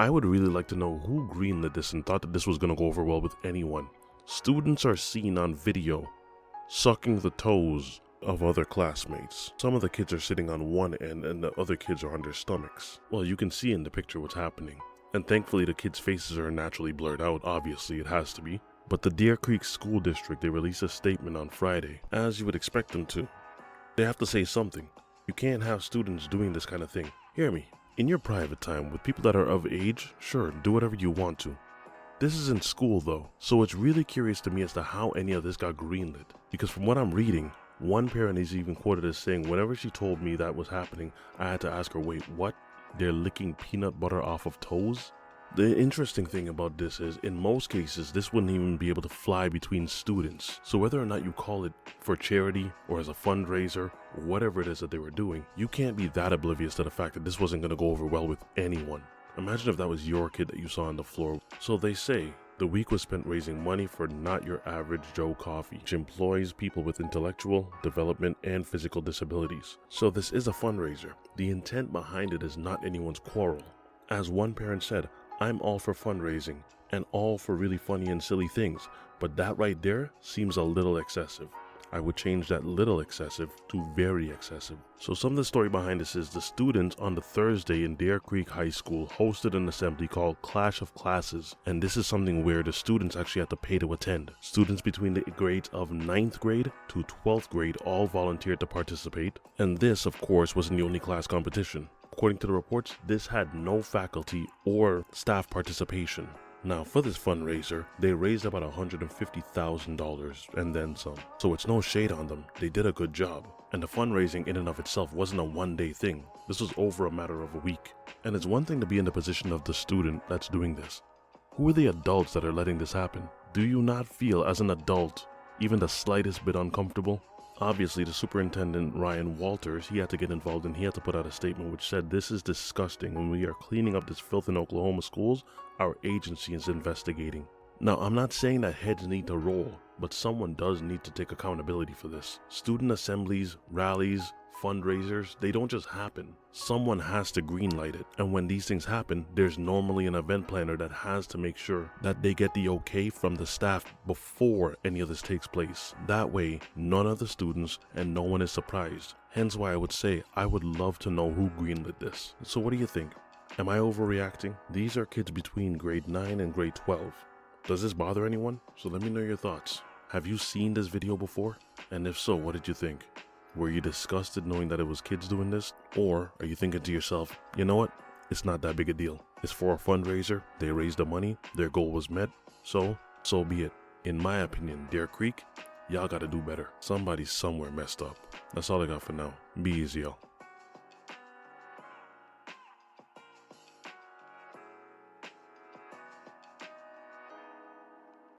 I would really like to know who greenlit this and thought that this was going to go over well with anyone. Students are seen on video sucking the toes of other classmates. Some of the kids are sitting on one end and the other kids are on their stomachs. Well, you can see in the picture what's happening. And thankfully the kids' faces are naturally blurred out, obviously it has to be. But the Deer Creek School District, they released a statement on Friday, as you would expect them to. They have to say something. You can't have students doing this kind of thing. Hear me. In your private time, with people that are of age, sure, do whatever you want to. This is in school though, so it's really curious to me as to how any of this got greenlit. Because from what I'm reading, one parent is even quoted as saying, whenever she told me that was happening, I had to ask her, wait, what? They're licking peanut butter off of toes? The interesting thing about this is, in most cases, this wouldn't even be able to fly between students. So whether or not you call it for charity or as a fundraiser, or whatever it is that they were doing, you can't be that oblivious to the fact that this wasn't going to go over well with anyone. Imagine if that was your kid that you saw on the floor. So they say, the week was spent raising money for Not Your Average Joe Coffee, which employs people with intellectual, development, and physical disabilities. So this is a fundraiser. The intent behind it is not anyone's quarrel. As one parent said, I'm all for fundraising and all for really funny and silly things, but that right there seems a little excessive. I would change that little excessive to very excessive. So some of the story behind this is the students on the Thursday in Deer Creek High School hosted an assembly called Clash of Classes, and this is something where the students actually had to pay to attend. Students between the grades of 9th grade to 12th grade all volunteered to participate, and this of course wasn't the only class competition. According to the reports, this had no faculty or staff participation. Now, for this fundraiser, they raised about $150,000 and then some. So it's no shade on them. They did a good job. And the fundraising in and of itself wasn't a one-day thing. This was over a matter of a week. And it's one thing to be in the position of the student that's doing this. Who are the adults that are letting this happen? Do you not feel, as an adult, even the slightest bit uncomfortable? Obviously, the superintendent, Ryan Walters, he had to get involved and he had to put out a statement which said, this is disgusting. When we are cleaning up this filth in Oklahoma schools, our agency is investigating. Now, I'm not saying that heads need to roll, but someone does need to take accountability for this. Student assemblies, rallies, fundraisers, they don't just happen. Someone has to greenlight it. And when these things happen, there's normally an event planner that has to make sure that they get the okay from the staff before any of this takes place. That way, none of the students and no one is surprised. Hence why I would say I would love to know who greenlit this. So what do you think? Am I overreacting? These are kids between grade 9 and grade 12. Does this bother anyone? So let me know your thoughts. Have you seen this video before? And if so, what did you think? Were you disgusted knowing that it was kids doing this? Or are you thinking to yourself, you know what? It's not that big a deal. It's for a fundraiser. They raised the money. Their goal was met. So be it. In my opinion, Deer Creek, y'all gotta do better. Somebody somewhere messed up. That's all I got for now. Be easy, y'all.